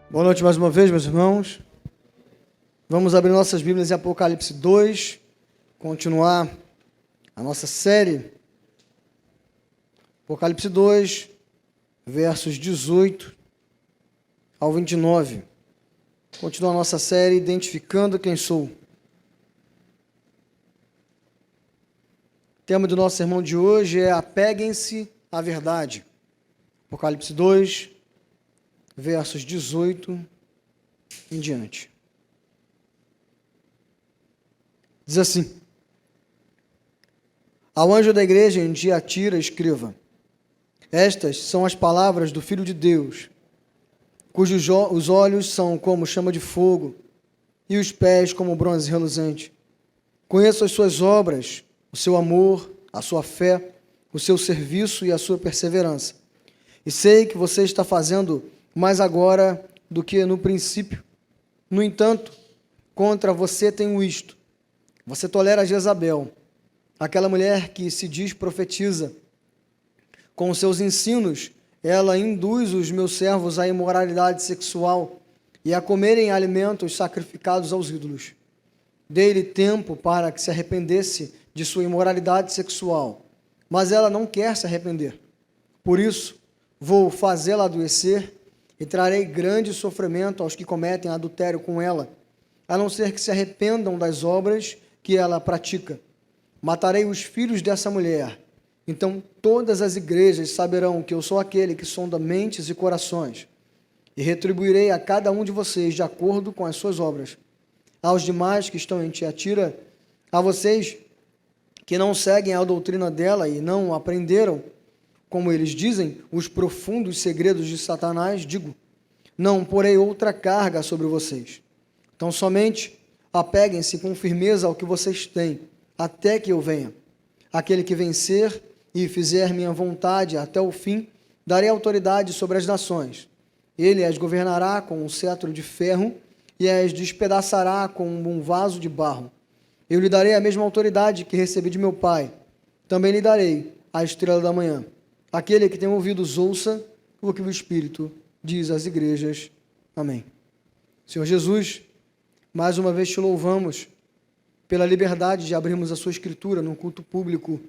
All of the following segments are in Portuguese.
Boa noite mais uma vez, meus irmãos. Vamos abrir nossas Bíblias em Apocalipse 2, continuar a nossa série. Apocalipse 2, versos 18 ao 29. Continua a nossa série Identificando Quem Sou. O tema do nosso sermão de hoje é Apeguem-se à Verdade. Apocalipse 2, versos 18 em diante. Diz assim: Ao anjo da igreja em Tiatira escreva: Estas são as palavras do Filho de Deus, cujos os olhos são como chama de fogo e os pés como bronze reluzente. Conheço as suas obras, o seu amor, a sua fé, o seu serviço e a sua perseverança. E sei que você está fazendo mais agora do que no princípio. No entanto, contra você tenho isto: você tolera Jezabel, aquela mulher que se diz profetiza. Com os seus ensinos, ela induz os meus servos à imoralidade sexual e a comerem alimentos sacrificados aos ídolos. Dei-lhe tempo para que se arrependesse de sua imoralidade sexual, mas ela não quer se arrepender. Por isso, vou fazê-la adoecer e trarei grande sofrimento aos que cometem adultério com ela, a não ser que se arrependam das obras que ela pratica. Matarei os filhos dessa mulher. Então todas as igrejas saberão que eu sou aquele que sonda mentes e corações, e retribuirei a cada um de vocês de acordo com as suas obras. Aos demais que estão em Tiatira, a vocês que não seguem a doutrina dela e não aprenderam, como eles dizem, os profundos segredos de Satanás, digo: não porei outra carga sobre vocês. Então somente apeguem-se com firmeza ao que vocês têm, até que eu venha. Aquele que vencer e fizer minha vontade até o fim, darei autoridade sobre as nações. Ele as governará com um cetro de ferro e as despedaçará com um vaso de barro. Eu lhe darei a mesma autoridade que recebi de meu Pai. Também lhe darei a estrela da manhã. Aquele que tem ouvidos, ouça o que o Espírito diz às igrejas. Amém. Senhor Jesus, mais uma vez te louvamos pela liberdade de abrirmos a sua Escritura num culto público,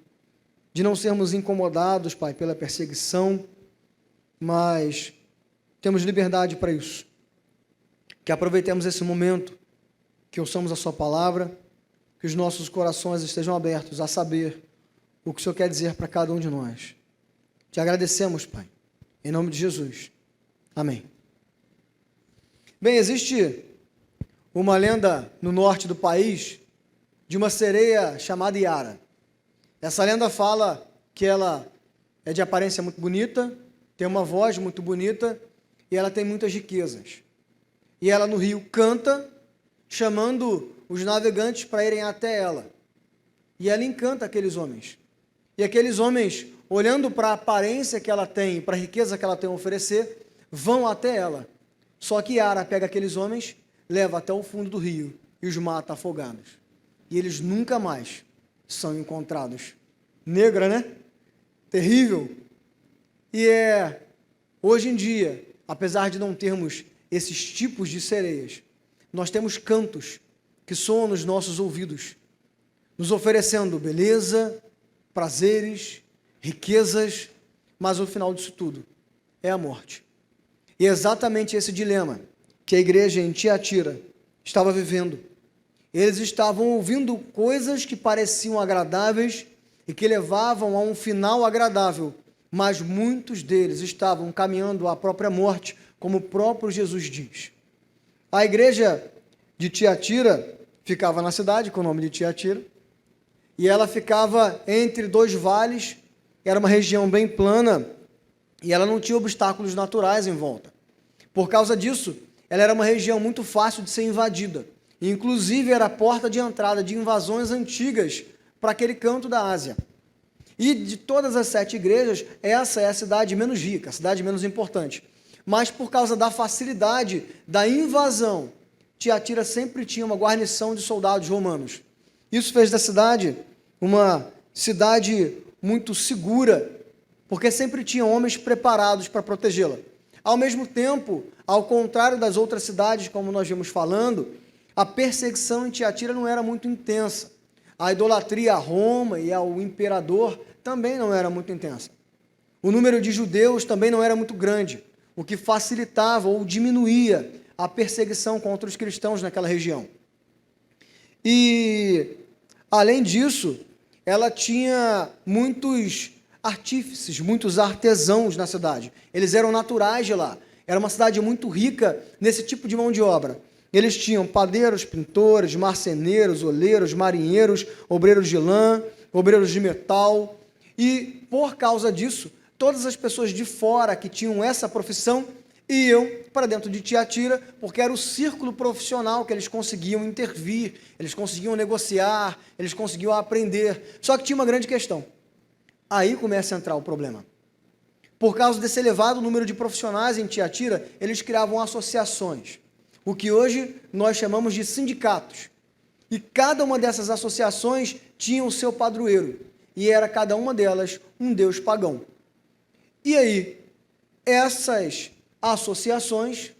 de não sermos incomodados, Pai, pela perseguição, mas temos liberdade para isso. Que aproveitemos esse momento, que ouçamos a sua palavra, que os nossos corações estejam abertos a saber o que o Senhor quer dizer para cada um de nós. Te agradecemos, Pai, em nome de Jesus. Amém. Bem, existe uma lenda no norte do país de uma sereia chamada Yara. Essa lenda fala que ela é de aparência muito bonita, tem uma voz muito bonita e ela tem muitas riquezas. E ela no rio canta, chamando os navegantes para irem até ela. E ela encanta aqueles homens. E aqueles homens, olhando para a aparência que ela tem, para a riqueza que ela tem a oferecer, vão até ela. Só que Yara pega aqueles homens, leva até o fundo do rio e os mata afogados. E eles nunca mais são encontrados. Negra, né? Terrível. E hoje em dia, apesar de não termos esses tipos de sereias, nós temos cantos que soam nos nossos ouvidos, nos oferecendo beleza, prazeres, riquezas, mas o final disso tudo é a morte. E é exatamente esse dilema que a igreja em Tiatira estava vivendo. Eles estavam ouvindo coisas que pareciam agradáveis e que levavam a um final agradável, mas muitos deles estavam caminhando à própria morte, como o próprio Jesus diz. A igreja de Tiatira ficava na cidade, com o nome de Tiatira, e ela ficava entre dois vales, era uma região bem plana, e ela não tinha obstáculos naturais em volta. Por causa disso, ela era uma região muito fácil de ser invadida. Inclusive, era a porta de entrada de invasões antigas para aquele canto da Ásia. E de todas as 7 igrejas, essa é a cidade menos rica, a cidade menos importante. Mas por causa da facilidade da invasão, Tiatira sempre tinha uma guarnição de soldados romanos. Isso fez da cidade uma cidade muito segura, porque sempre tinha homens preparados para protegê-la. Ao mesmo tempo, ao contrário das outras cidades, como nós vimos falando, a perseguição em Tiatira não era muito intensa. A idolatria a Roma e ao imperador também não era muito intensa. O número de judeus também não era muito grande, o que facilitava ou diminuía a perseguição contra os cristãos naquela região. E, além disso, ela tinha muitos artífices, muitos artesãos na cidade. Eles eram naturais de lá. Era uma cidade muito rica nesse tipo de mão de obra. Eles tinham padeiros, pintores, marceneiros, oleiros, marinheiros, obreiros de lã, obreiros de metal. E, por causa disso, todas as pessoas de fora que tinham essa profissão iam para dentro de Tiatira, porque era o círculo profissional que eles conseguiam intervir, eles conseguiam negociar, eles conseguiam aprender. Só que tinha uma grande questão. Aí começa a entrar o problema. Por causa desse elevado número de profissionais em Tiatira, eles criavam associações, o que hoje nós chamamos de sindicatos. E cada uma dessas associações tinha o seu padroeiro, e era cada uma delas um deus pagão. E aí, essas associações,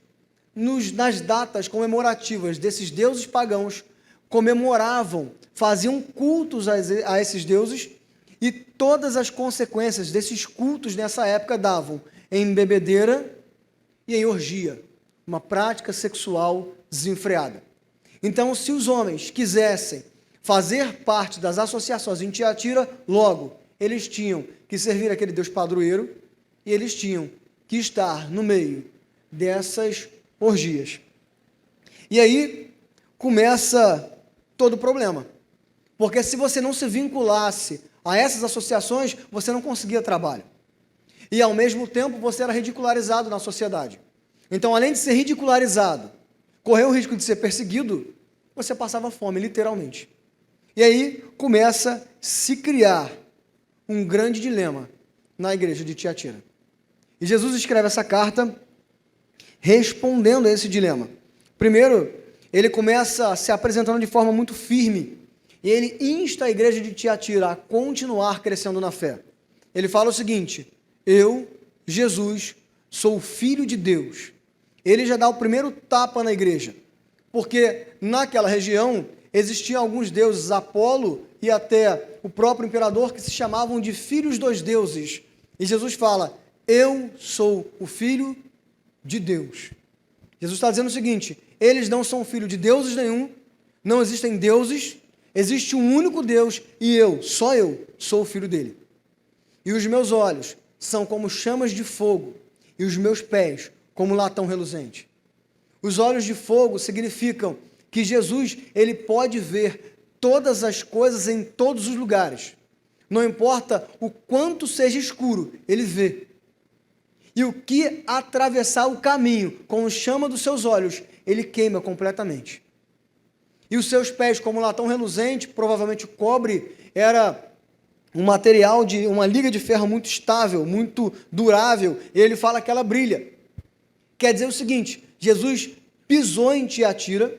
nas datas comemorativas desses deuses pagãos, comemoravam, faziam cultos a esses deuses, e todas as consequências desses cultos nessa época davam em bebedeira e em orgia, uma prática sexual desenfreada. Então, se os homens quisessem fazer parte das associações em Tiatira, logo, eles tinham que servir aquele deus padroeiro e eles tinham que estar no meio dessas orgias. E aí começa todo o problema, porque se você não se vinculasse a essas associações, você não conseguia trabalho. E, ao mesmo tempo, você era ridicularizado na sociedade. Então, além de ser ridicularizado, correr o risco de ser perseguido, você passava fome, literalmente. E aí começa a se criar um grande dilema na igreja de Tiatira. E Jesus escreve essa carta respondendo a esse dilema. Primeiro, ele começa se apresentando de forma muito firme, e ele insta a igreja de Tiatira a continuar crescendo na fé. Ele fala o seguinte: eu, Jesus, sou o Filho de Deus. Ele já dá o primeiro tapa na igreja, porque naquela região existiam alguns deuses, Apolo e até o próprio imperador, que se chamavam de filhos dos deuses. E Jesus fala: eu sou o Filho de Deus. Jesus está dizendo o seguinte: eles não são filhos de deuses nenhum, não existem deuses, existe um único Deus e eu, só eu, sou o Filho dele. E os meus olhos são como chamas de fogo e os meus pés como latão reluzente. Os olhos de fogo significam que Jesus, ele pode ver todas as coisas em todos os lugares. Não importa o quanto seja escuro, ele vê. E o que atravessar o caminho com a chama dos seus olhos, ele queima completamente. E os seus pés, como latão reluzente, provavelmente o cobre era um material de uma liga de ferro muito estável, muito durável, e ele fala que ela brilha. Quer dizer o seguinte: Jesus pisou em Tiatira,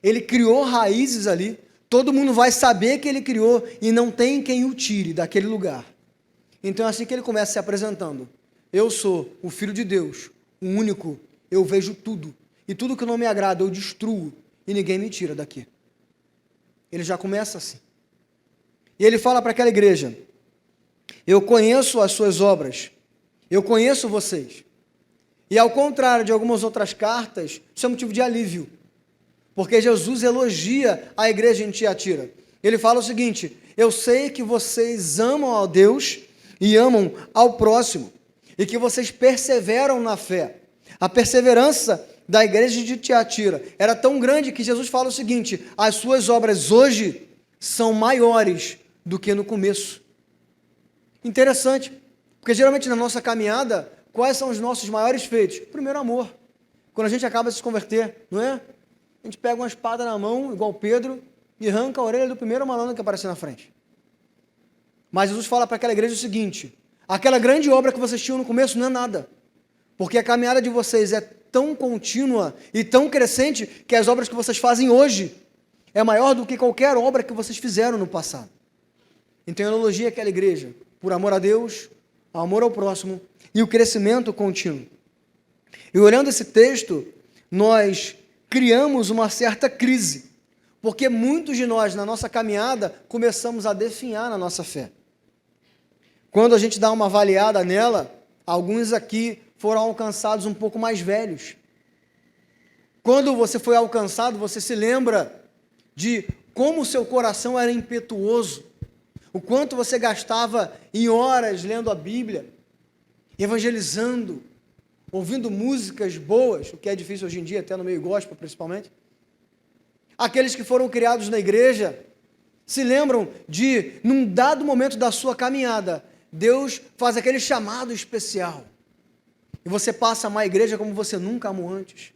ele criou raízes ali, todo mundo vai saber que ele criou e não tem quem o tire daquele lugar. Então é assim que ele começa se apresentando: eu sou o Filho de Deus, o único, eu vejo tudo, e tudo que não me agrada eu destruo, e ninguém me tira daqui. Ele já começa assim. E ele fala para aquela igreja: eu conheço as suas obras, eu conheço vocês. E ao contrário de algumas outras cartas, isso é motivo de alívio, porque Jesus elogia a igreja em Tiatira. Ele fala o seguinte: eu sei que vocês amam a Deus e amam ao próximo, e que vocês perseveram na fé. A perseverança da igreja de Tiatira era tão grande que Jesus fala o seguinte: as suas obras hoje são maiores do que no começo. Interessante, porque geralmente na nossa caminhada, quais são os nossos maiores feitos? Primeiro, amor. Quando a gente acaba de se converter, não é? A gente pega uma espada na mão, igual Pedro, e arranca a orelha do primeiro malandro que aparecer na frente. Mas Jesus fala para aquela igreja o seguinte: aquela grande obra que vocês tinham no começo não é nada, porque a caminhada de vocês é tão contínua e tão crescente que as obras que vocês fazem hoje é maior do que qualquer obra que vocês fizeram no passado. Então, eu elogio aquela igreja por amor a Deus, amor ao próximo e o crescimento contínuo. E olhando esse texto, nós criamos uma certa crise, porque muitos de nós, na nossa caminhada, começamos a definhar na nossa fé. Quando a gente dá uma avaliada nela, alguns aqui foram alcançados um pouco mais velhos. Quando você foi alcançado, você se lembra de como o seu coração era impetuoso, o quanto você gastava em horas lendo a Bíblia, evangelizando, ouvindo músicas boas, o que é difícil hoje em dia, até no meio gospel principalmente. Aqueles que foram criados na igreja se lembram de, num dado momento da sua caminhada, Deus faz aquele chamado especial. E você passa a amar a igreja como você nunca amou antes.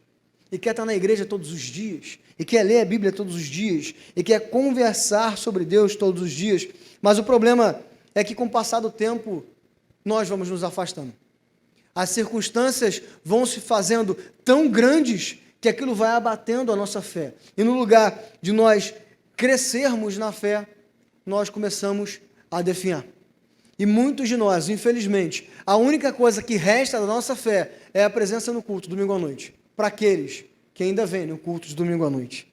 E quer estar na igreja todos os dias. E quer ler a Bíblia todos os dias. E quer conversar sobre Deus todos os dias. Mas o problema é que com o passar do tempo, nós vamos nos afastando. As circunstâncias vão se fazendo tão grandes que aquilo vai abatendo a nossa fé. E no lugar de nós crescermos na fé, nós começamos a definhar. E muitos de nós, infelizmente, a única coisa que resta da nossa fé é a presença no culto, domingo à noite. Para aqueles que ainda vêm no culto de domingo à noite.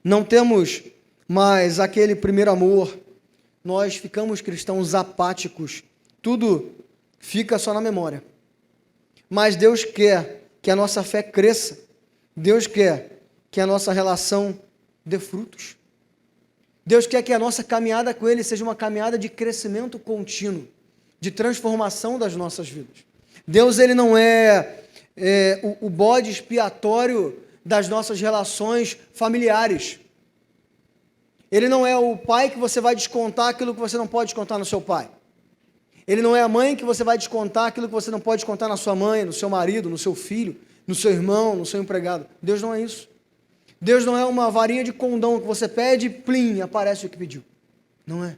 Não temos mais aquele primeiro amor. Nós ficamos cristãos apáticos. Tudo fica só na memória. Mas Deus quer que a nossa fé cresça. Deus quer que a nossa relação dê frutos. Deus quer que a nossa caminhada com Ele seja uma caminhada de crescimento contínuo, de transformação das nossas vidas. Deus, Ele não é o bode expiatório das nossas relações familiares. Ele não é o pai que você vai descontar aquilo que você não pode descontar no seu pai. Ele não é a mãe que você vai descontar aquilo que você não pode descontar na sua mãe, no seu marido, no seu filho, no seu irmão, no seu empregado. Deus não é isso. Deus não é uma varinha de condão que você pede e plim, aparece o que pediu. Não é.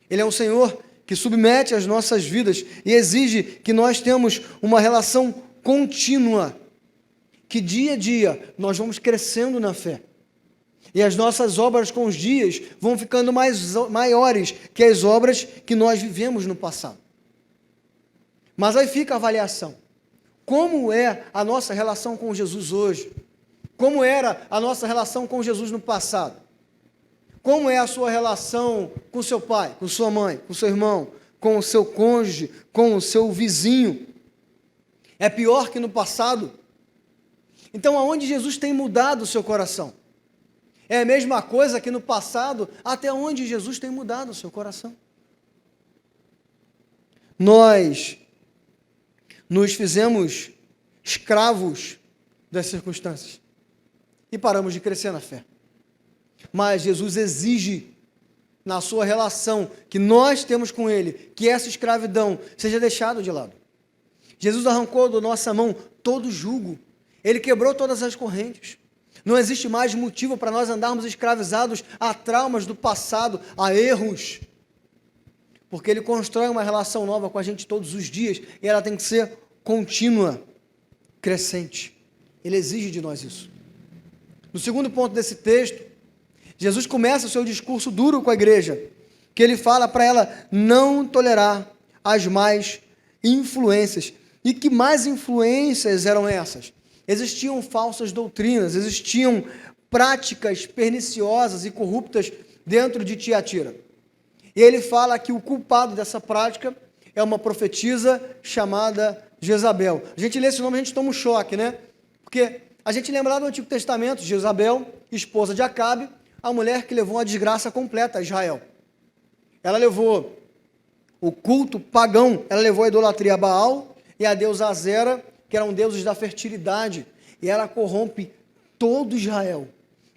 Ele é um Senhor que submete as nossas vidas e exige que nós temos uma relação contínua, que dia a dia nós vamos crescendo na fé. E as nossas obras com os dias vão ficando maiores que as obras que nós vivemos no passado. Mas aí fica a avaliação. Como é a nossa relação com Jesus hoje? Como era a nossa relação com Jesus no passado? Como é a sua relação com seu pai, com sua mãe, com seu irmão, com o seu cônjuge, com o seu vizinho? É pior que no passado? Então, aonde Jesus tem mudado o seu coração? É a mesma coisa que no passado, até onde Jesus tem mudado o seu coração? Nós nos fizemos escravos das circunstâncias e paramos de crescer na fé. Mas Jesus exige na sua relação que nós temos com Ele, que essa escravidão seja deixada de lado. Jesus arrancou da nossa mão todo o jugo, Ele quebrou todas as correntes. Não existe mais motivo para nós andarmos escravizados a traumas do passado, a erros, porque Ele constrói uma relação nova com a gente todos os dias, e ela tem que ser contínua, crescente. Ele exige de nós isso. No segundo ponto desse texto, Jesus começa o seu discurso duro com a igreja, que Ele fala para ela não tolerar as más influências. E que mais influências eram essas? Existiam falsas doutrinas, existiam práticas perniciosas e corruptas dentro de Tiatira. E ele fala que o culpado dessa prática é uma profetisa chamada Jezabel. A gente lê esse nome, a gente toma um choque, né? Porque a gente lembra lá do Antigo Testamento, Jezabel, esposa de Acabe, a mulher que levou a desgraça completa a Israel. Ela levou o culto pagão, ela levou a idolatria a Baal e a deusa Azera, que eram deuses da fertilidade, e ela corrompe todo Israel.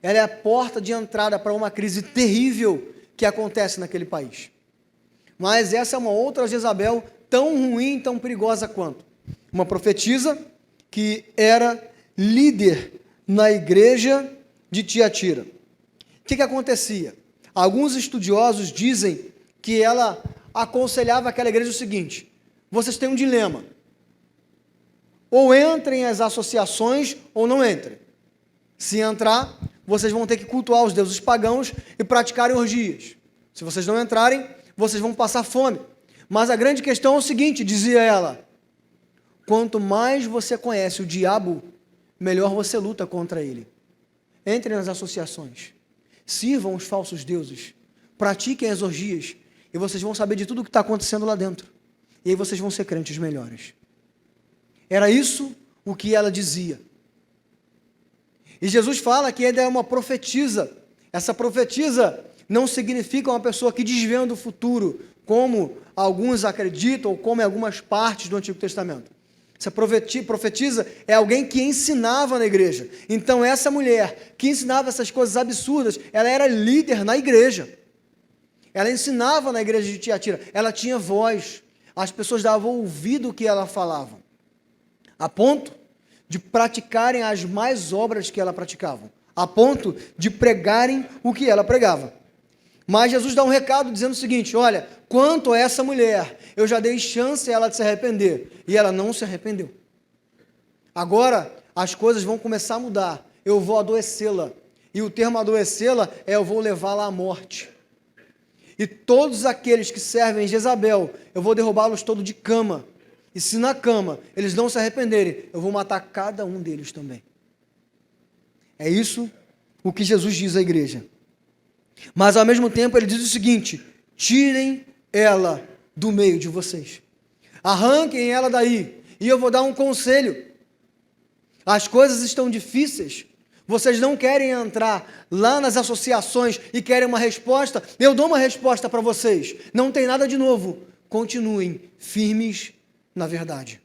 Ela é a porta de entrada para uma crise terrível que acontece naquele país. Mas essa é uma outra Jezabel, tão ruim, tão perigosa quanto. Uma profetisa que era líder na igreja de Tiatira. O que acontecia? Alguns estudiosos dizem que ela aconselhava aquela igreja o seguinte: vocês têm um dilema. Ou entrem as associações ou não entrem. Se entrar, vocês vão ter que cultuar os deuses pagãos e praticarem orgias. Se vocês não entrarem, vocês vão passar fome. Mas a grande questão é o seguinte, dizia ela: quanto mais você conhece o diabo, melhor você luta contra ele. Entre nas associações, sirvam os falsos deuses, pratiquem as orgias, e vocês vão saber de tudo o que está acontecendo lá dentro. E aí vocês vão ser crentes melhores. Era isso o que ela dizia. E Jesus fala que ele é uma profetisa. Essa profetisa não significa uma pessoa que desvenda o futuro, como alguns acreditam, ou como em algumas partes do Antigo Testamento. Essa profetisa é alguém que ensinava na igreja. Então essa mulher que ensinava essas coisas absurdas, ela era líder na igreja. Ela ensinava na igreja de Tiatira, ela tinha voz, as pessoas davam ouvido ao que ela falava, a ponto de praticarem as mais obras que ela praticava, a ponto de pregarem o que ela pregava. Mas Jesus dá um recado dizendo o seguinte: olha, quanto a essa mulher, eu já dei chance a ela de se arrepender, e ela não se arrependeu. Agora, as coisas vão começar a mudar, eu vou adoecê-la, e o termo adoecê-la é eu vou levá-la à morte. E todos aqueles que servem Jezabel, eu vou derrubá-los todos de cama. E se na cama eles não se arrependerem, eu vou matar cada um deles também. É isso o que Jesus diz à igreja. Mas ao mesmo tempo ele diz o seguinte: tirem ela do meio de vocês. Arranquem ela daí. E eu vou dar um conselho. As coisas estão difíceis. Vocês não querem entrar lá nas associações e querem uma resposta? Eu dou uma resposta para vocês. Não tem nada de novo. Continuem firmes na verdade.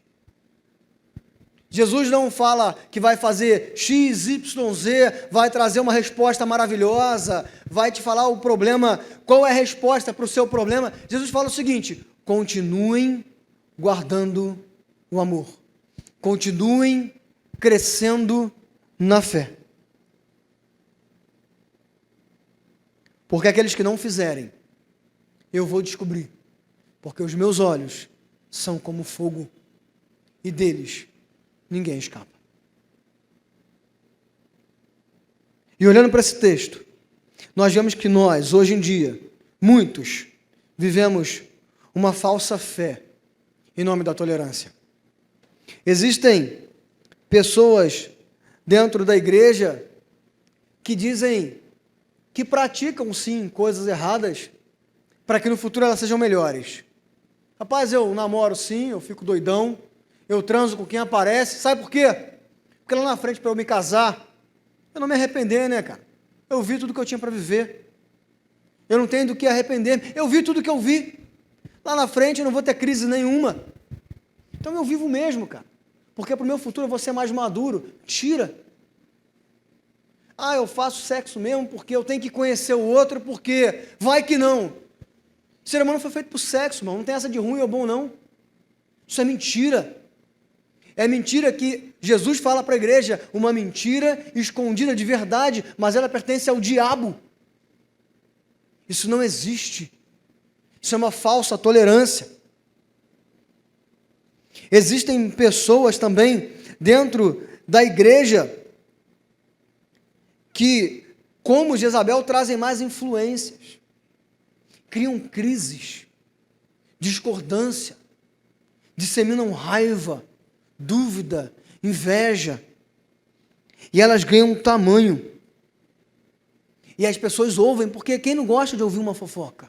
Jesus não fala que vai fazer X, Y, Z, vai trazer uma resposta maravilhosa, vai te falar o problema, qual é a resposta para o seu problema. Jesus fala o seguinte: continuem guardando o amor. Continuem crescendo na fé. Porque aqueles que não fizerem, eu vou descobrir. Porque os meus olhos são como fogo, e deles ninguém escapa. E olhando para esse texto, nós vemos que nós, hoje em dia, muitos, vivemos uma falsa fé em nome da tolerância. Existem pessoas dentro da igreja que dizem que praticam sim coisas erradas para que no futuro elas sejam melhores. Rapaz, eu namoro sim, eu fico doidão, eu transo com quem aparece, sabe por quê? Porque lá na frente, para eu me casar, eu não me arrepender, né, cara? Eu vi tudo que eu tinha para viver, eu não tenho do que arrepender, eu vi tudo que eu vi, lá na frente eu não vou ter crise nenhuma, então eu vivo mesmo, cara, porque para o meu futuro eu vou ser mais maduro. Tira. Ah, eu faço sexo mesmo porque eu tenho que conhecer o outro, porque vai que não. O ser humano foi feito por sexo, irmão. Não tem essa de ruim ou bom, não. Isso é mentira. É mentira que Jesus fala para a igreja, uma mentira escondida de verdade, mas ela pertence ao diabo. Isso não existe. Isso é uma falsa tolerância. Existem pessoas também dentro da igreja que, como Jezabel, trazem mais influências, criam crises, discordância, disseminam raiva, dúvida, inveja, e elas ganham tamanho. E as pessoas ouvem, porque quem não gosta de ouvir uma fofoca?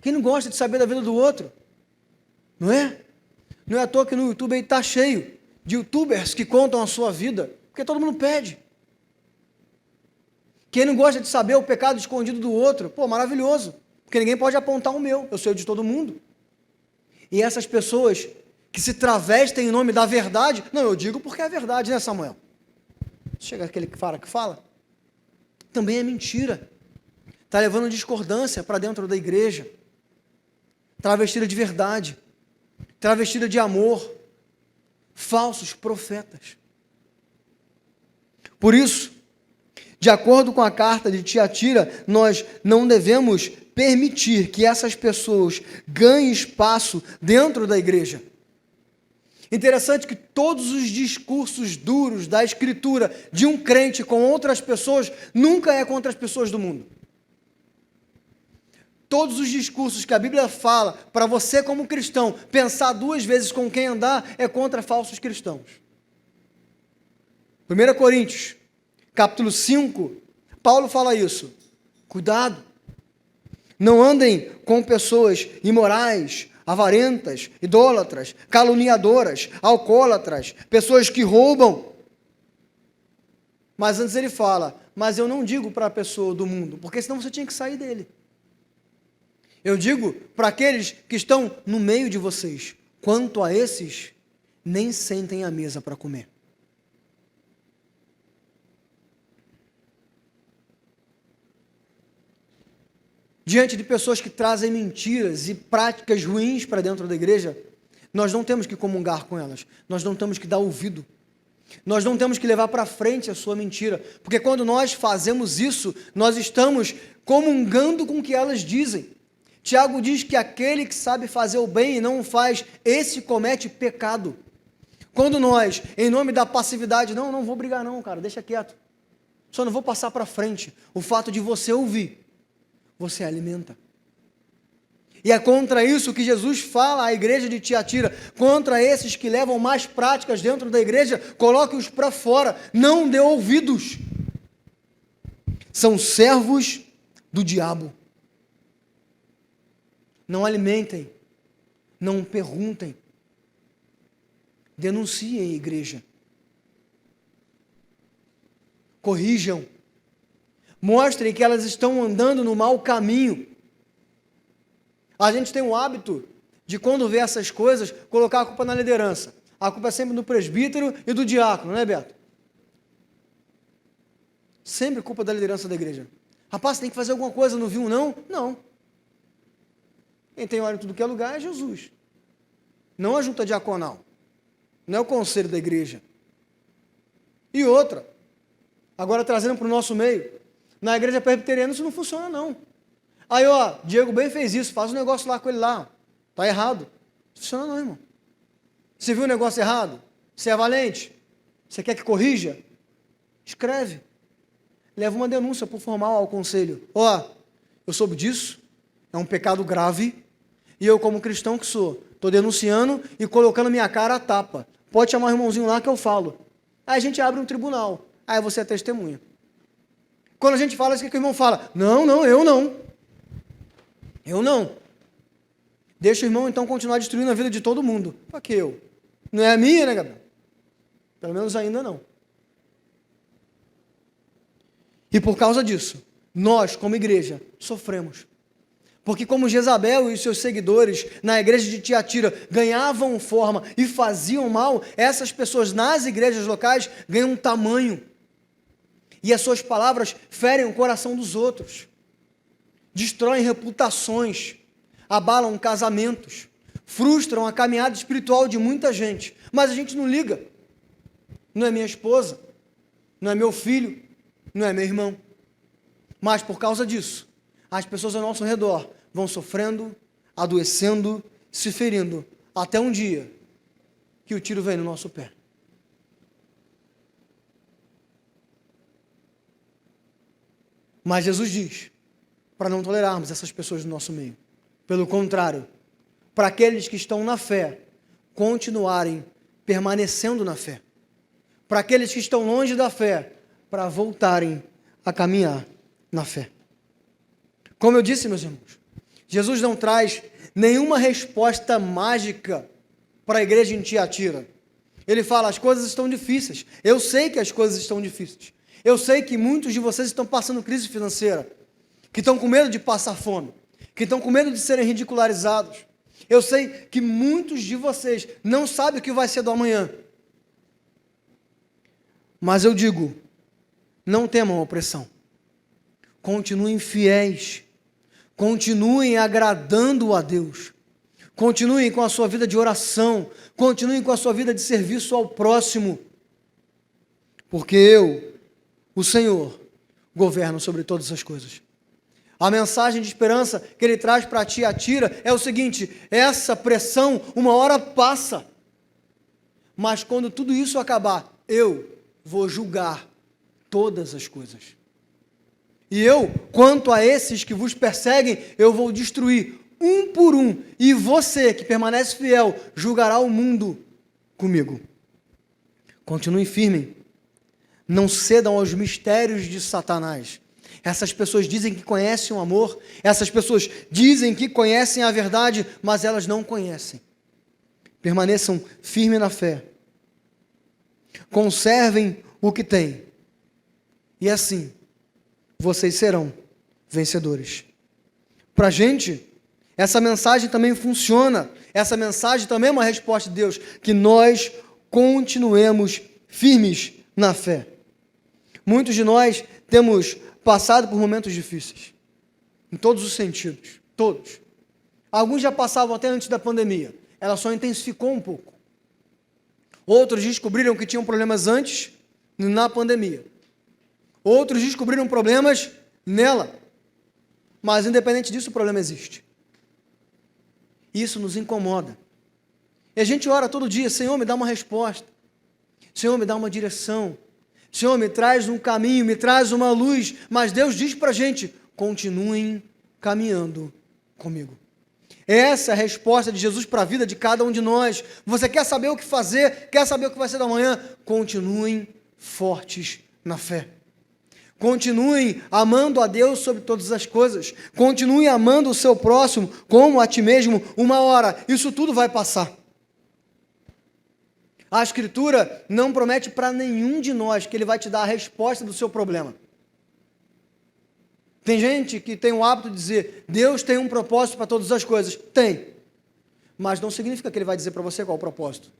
Quem não gosta de saber da vida do outro? Não é? Não é à toa que no YouTube está cheio de youtubers que contam a sua vida, porque todo mundo pede. Quem não gosta de saber o pecado escondido do outro, pô, maravilhoso, porque ninguém pode apontar o meu, eu sei o de todo mundo. E essas pessoas que se travestem em nome da verdade, não, eu digo porque é verdade, né, Samuel? Chega aquele que fala, também é mentira, está levando discordância para dentro da igreja, travestida de verdade, travestida de amor, falsos profetas. Por isso, de acordo com a carta de Tiatira, nós não devemos permitir que essas pessoas ganhem espaço dentro da igreja. Interessante que todos os discursos duros da Escritura de um crente com outras pessoas nunca é contra as pessoas do mundo. todos os discursos que a Bíblia fala, para você como cristão, pensar 2 vezes com quem andar, é contra falsos cristãos. 1 Coríntios, capítulo 5, Paulo fala isso. Cuidado, não andem com pessoas imorais, avarentas, idólatras, caluniadoras, alcoólatras, pessoas que roubam. Mas antes ele fala, mas eu não digo para a pessoa do mundo, porque senão você tinha que sair dele. Eu digo para aqueles que estão no meio de vocês, quanto a esses, nem sentem à mesa para comer. Diante de pessoas que trazem mentiras e práticas ruins para dentro da igreja, nós não temos que comungar com elas, nós não temos que dar ouvido, nós não temos que levar para frente a sua mentira, porque quando nós fazemos isso, nós estamos comungando com o que elas dizem. Tiago diz que aquele que sabe fazer o bem e não o faz, esse comete pecado. Quando nós, em nome da passividade, não vou brigar não, cara, deixa quieto, só não vou passar para frente, o fato de você ouvir, você alimenta. E é contra isso que Jesus fala à igreja de Tiatira, contra esses que levam mais práticas dentro da igreja, coloque-os para fora, não dê ouvidos. São servos do diabo. Não alimentem, não perguntem, denunciem, igreja. Corrijam. Mostrem que elas estão andando no mau caminho. A gente tem o hábito de, quando vê essas coisas, colocar a culpa na liderança. A culpa é sempre do presbítero e do diácono, não é, Beto? Sempre culpa da liderança da igreja. Rapaz, você tem que fazer alguma coisa, não viu não? Não. Quem tem óleo em tudo que é lugar é Jesus. Não a junta diaconal. Não é o conselho da igreja. E outra, agora trazendo para o nosso meio, na igreja presbiteriana isso não funciona não. Aí, ó, Diego bem fez isso, faz um negócio lá com ele lá. Está errado. Não funciona não, irmão. Você viu o negócio errado? Você é valente? Você quer que corrija? Escreve. Leva uma denúncia por formal ao conselho. Ó, eu soube disso, é um pecado grave, e eu, como cristão que sou, estou denunciando e colocando minha cara à tapa. Pode chamar o irmãozinho lá que eu falo. Aí a gente abre um tribunal. Aí você é testemunha. Quando a gente fala isso, o que o irmão fala? Não, eu não. Eu não. Deixa o irmão, então, continuar destruindo a vida de todo mundo. Para que eu? Não é a minha, né, Gabriel? Pelo menos ainda não. E por causa disso, nós, como igreja, sofremos. Porque como Jezabel e os seus seguidores na igreja de Tiatira ganhavam forma e faziam mal, essas pessoas nas igrejas locais ganham tamanho. E as suas palavras ferem o coração dos outros. Destroem reputações, abalam casamentos, frustram a caminhada espiritual de muita gente. Mas a gente não liga. Não é minha esposa, não é meu filho, não é meu irmão. Mas por causa disso, as pessoas ao nosso redor vão sofrendo, adoecendo, se ferindo, até um dia que o tiro vem no nosso pé. Mas Jesus diz, para não tolerarmos essas pessoas no nosso meio. Pelo contrário, para aqueles que estão na fé, continuarem permanecendo na fé. Para aqueles que estão longe da fé, para voltarem a caminhar na fé. Como eu disse, meus irmãos, Jesus não traz nenhuma resposta mágica para a igreja em Tiatira. Ele fala, as coisas estão difíceis. Eu sei que as coisas estão difíceis. Eu sei que muitos de vocês estão passando crise financeira, que estão com medo de passar fome, que estão com medo de serem ridicularizados. Eu sei que muitos de vocês não sabem o que vai ser do amanhã. Mas eu digo, não temam a opressão. Continuem fiéis. Continuem agradando a Deus. Continuem com a sua vida de oração. Continuem com a sua vida de serviço ao próximo. Porque eu, o Senhor, governo sobre todas as coisas. A mensagem de esperança que ele traz para Tiatira é o seguinte: essa pressão uma hora passa, mas quando tudo isso acabar, eu vou julgar todas as coisas. E eu, quanto a esses que vos perseguem, eu vou destruir um por um, e você, que permanece fiel, julgará o mundo comigo. Continue firme, não cedam aos mistérios de Satanás. Essas pessoas dizem que conhecem o amor, essas pessoas dizem que conhecem a verdade, mas elas não conhecem. Permaneçam firmes na fé. Conservem o que têm. E assim, vocês serão vencedores. Para a gente, essa mensagem também funciona. Essa mensagem também é uma resposta de Deus, que nós continuemos firmes na fé. Muitos de nós temos passado por momentos difíceis, em todos os sentidos, todos. Alguns já passavam até antes da pandemia, ela só intensificou um pouco. Outros descobriram que tinham problemas antes, na pandemia. Outros descobriram problemas nela, mas independente disso, o problema existe. Isso nos incomoda. E a gente ora todo dia: Senhor, me dá uma resposta, Senhor, me dá uma direção, Senhor, me traz um caminho, me traz uma luz. Mas Deus diz para a gente: continuem caminhando comigo. Essa é a resposta de Jesus para a vida de cada um de nós. Você quer saber o que fazer? Quer saber o que vai ser da manhã? Continuem fortes na fé. Continuem amando a Deus sobre todas as coisas. Continue amando o seu próximo como a ti mesmo. Uma hora, isso tudo vai passar. A Escritura não promete para nenhum de nós que Ele vai te dar a resposta do seu problema. Tem gente que tem o hábito de dizer: Deus tem um propósito para todas as coisas. Tem. Mas não significa que Ele vai dizer para você qual é o propósito.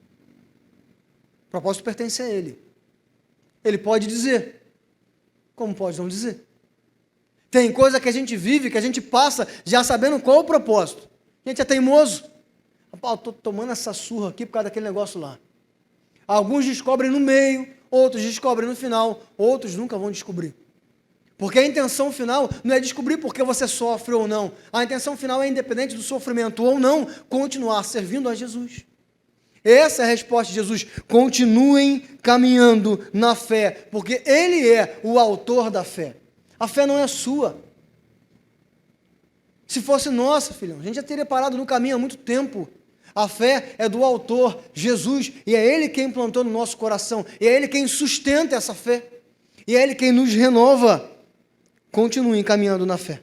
O propósito pertence a Ele. Ele pode dizer, como pode não dizer. Tem coisa que a gente vive, que a gente passa já sabendo qual é o propósito. A gente é teimoso. Rapaz, eu estou tomando essa surra aqui por causa daquele negócio lá. Alguns descobrem no meio, outros descobrem no final, outros nunca vão descobrir. Porque a intenção final não é descobrir porque você sofre ou não. A intenção final é, independente do sofrimento ou não, continuar servindo a Jesus. Essa é a resposta de Jesus. Continuem caminhando na fé, porque Ele é o autor da fé. A fé não é sua. Se fosse nossa, filhão, a gente já teria parado no caminho há muito tempo. A fé é do autor, Jesus, e é Ele quem plantou no nosso coração, e é Ele quem sustenta essa fé, e é Ele quem nos renova. Continuem caminhando na fé.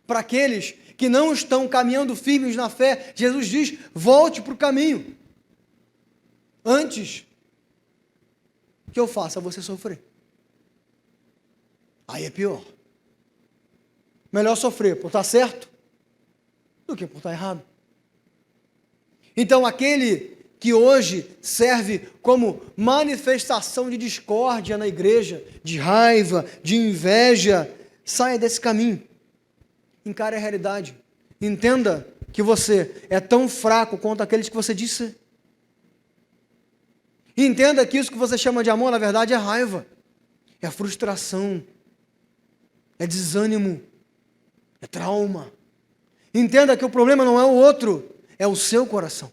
Para aqueles que não estão caminhando firmes na fé, Jesus diz: volte para o caminho, antes que eu faça você sofrer. Aí é pior. Melhor sofrer por estar certo do que por estar errado. Então, aquele que hoje serve como manifestação de discórdia na igreja, de raiva, de inveja, saia desse caminho. Encare a realidade. Entenda que você é tão fraco quanto aqueles que você diz ser. Entenda que isso que você chama de amor, na verdade, é raiva, é frustração, é desânimo, é trauma. Entenda que o problema não é o outro, é o seu coração.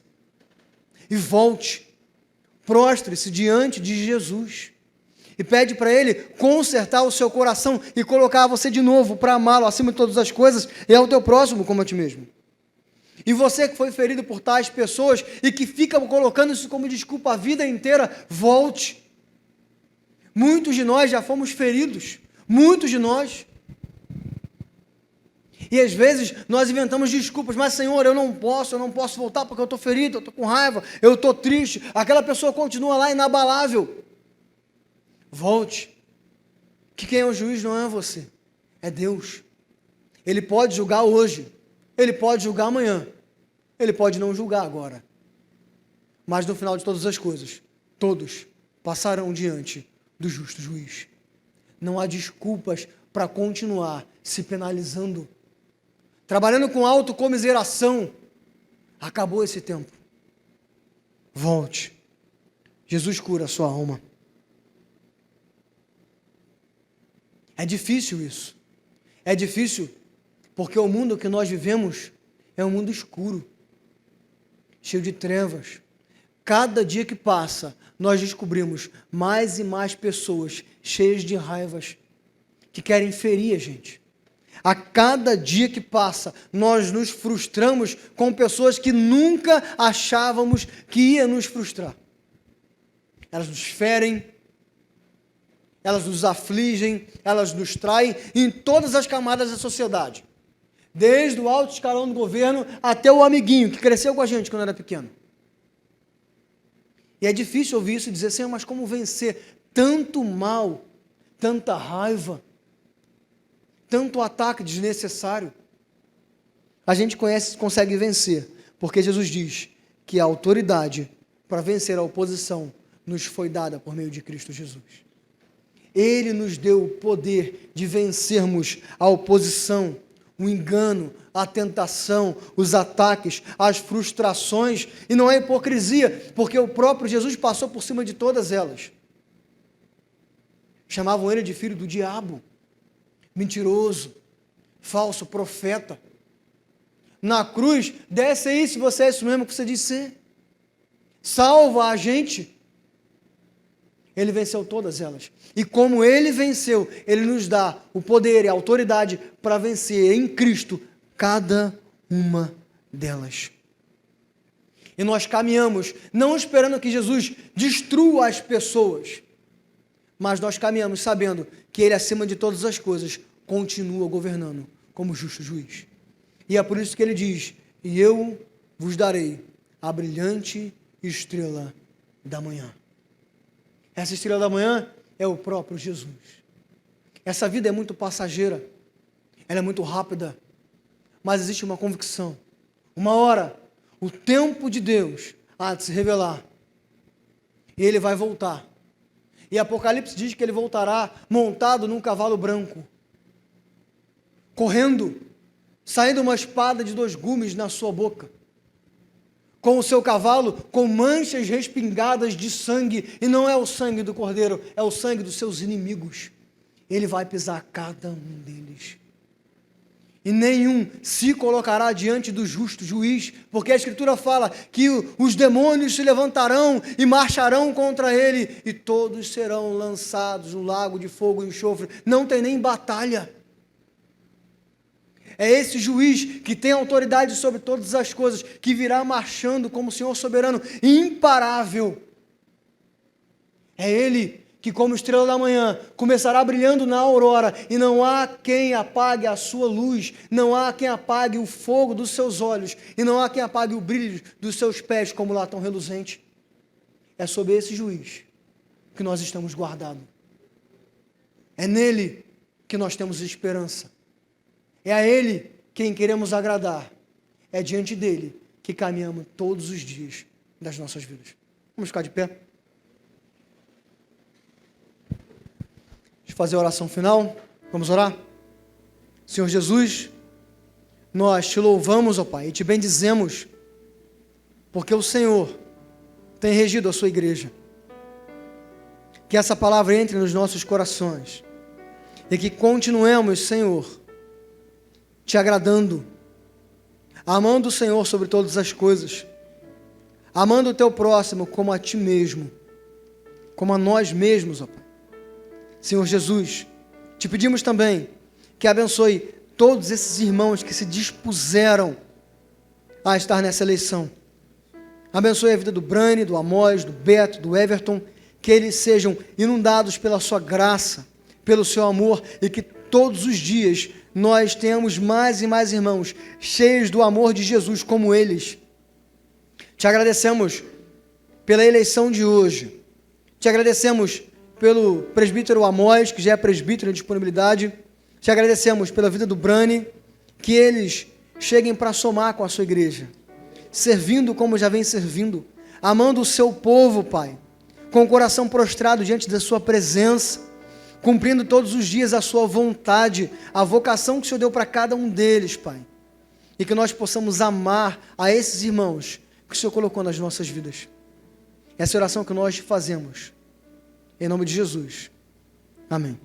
E volte, prostre-se diante de Jesus e pede para Ele consertar o seu coração e colocar você de novo para amá-lo acima de todas as coisas e ao teu próximo como a ti mesmo. E você que foi ferido por tais pessoas e que fica colocando isso como desculpa a vida inteira, volte. Muitos de nós já fomos feridos, muitos de nós. E às vezes nós inventamos desculpas: mas Senhor, eu não posso voltar porque eu estou ferido, eu estou com raiva, eu estou triste. Aquela pessoa continua lá inabalável. Volte, que quem é o juiz não é você, é Deus. Ele pode julgar hoje, Ele pode julgar amanhã, Ele pode não julgar agora, mas no final de todas as coisas, todos passarão diante do justo juiz. Não há desculpas para continuar se penalizando, trabalhando com autocomiseração. Acabou esse tempo. Volte. Jesus cura a sua alma. É difícil isso. É difícil porque o mundo que nós vivemos é um mundo escuro, cheio de trevas. Cada dia que passa, nós descobrimos mais e mais pessoas cheias de raivas, que querem ferir a gente. A cada dia que passa, nós nos frustramos com pessoas que nunca achávamos que ia nos frustrar. Elas nos ferem, elas nos afligem, elas nos traem em todas as camadas da sociedade. Desde o alto escalão do governo até o amiguinho que cresceu com a gente quando era pequeno. E é difícil ouvir isso e dizer, Senhor, mas como vencer tanto mal, tanta raiva, tanto ataque desnecessário? A gente consegue vencer, porque Jesus diz que a autoridade para vencer a oposição nos foi dada por meio de Cristo Jesus. Ele nos deu o poder de vencermos a oposição, o engano, a tentação, os ataques, as frustrações, e não é hipocrisia, porque o próprio Jesus passou por cima de todas elas. Chamavam ele de filho do diabo, mentiroso, falso profeta. Na cruz, desce aí se você é isso mesmo que você diz ser. Salva a gente. Ele venceu todas elas. E como ele venceu, ele nos dá o poder e a autoridade para vencer em Cristo cada uma delas. E nós caminhamos, não esperando que Jesus destrua as pessoas, mas nós caminhamos sabendo que ele, acima de todas as coisas, continua governando como justo juiz. E é por isso que ele diz, e eu vos darei a brilhante estrela da manhã. Essa estrela da manhã é o próprio Jesus. Essa vida é muito passageira, ela é muito rápida, mas existe uma convicção. Uma hora, o tempo de Deus há de se revelar, e ele vai voltar. E Apocalipse diz que ele voltará montado num cavalo branco, correndo, saindo uma espada de 2 gumes na sua boca, com o seu cavalo com manchas respingadas de sangue, e não é o sangue do cordeiro, é o sangue dos seus inimigos. Ele vai pisar cada um deles, e nenhum se colocará diante do justo juiz, porque a Escritura fala que os demônios se levantarão e marcharão contra ele, e todos serão lançados no lago de fogo e enxofre. Não tem nem batalha. É esse juiz que tem autoridade sobre todas as coisas, que virá marchando como Senhor soberano, imparável. É ele que, como estrela da manhã, começará brilhando na aurora, e não há quem apague a sua luz, não há quem apague o fogo dos seus olhos, e não há quem apague o brilho dos seus pés como latão reluzente. É sob esse juiz que nós estamos guardados. É nele que nós temos esperança. É a ele quem queremos agradar. É diante dele que caminhamos todos os dias das nossas vidas. Vamos ficar de pé? Deixa eu fazer a oração final. Vamos orar? Senhor Jesus, nós te louvamos, ó Pai, e te bendizemos, porque o Senhor tem regido a sua igreja. Que essa palavra entre nos nossos corações, e que continuemos, Senhor, te agradando, amando o Senhor sobre todas as coisas, amando o teu próximo como a ti mesmo, como a nós mesmos, ó Pai. Senhor Jesus, te pedimos também que abençoe todos esses irmãos que se dispuseram a estar nessa eleição. Abençoe a vida do Brani, do Amós, do Beto, do Everton, que eles sejam inundados pela sua graça, pelo seu amor, e que todos os dias nós tenhamos mais e mais irmãos cheios do amor de Jesus como eles. Te agradecemos pela eleição de hoje. Te agradecemos pelo presbítero Amós, que já é presbítero em disponibilidade. Te agradecemos pela vida do Brani, que eles cheguem para somar com a sua igreja, servindo como já vem servindo, amando o seu povo, Pai, com o coração prostrado diante da sua presença, cumprindo todos os dias a sua vontade, a vocação que o Senhor deu para cada um deles, Pai. E que nós possamos amar a esses irmãos que o Senhor colocou nas nossas vidas. Essa é a oração que nós fazemos. Em nome de Jesus. Amém.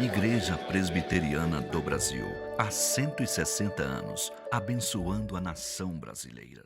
Igreja Presbiteriana do Brasil, há 160 anos, abençoando a nação brasileira.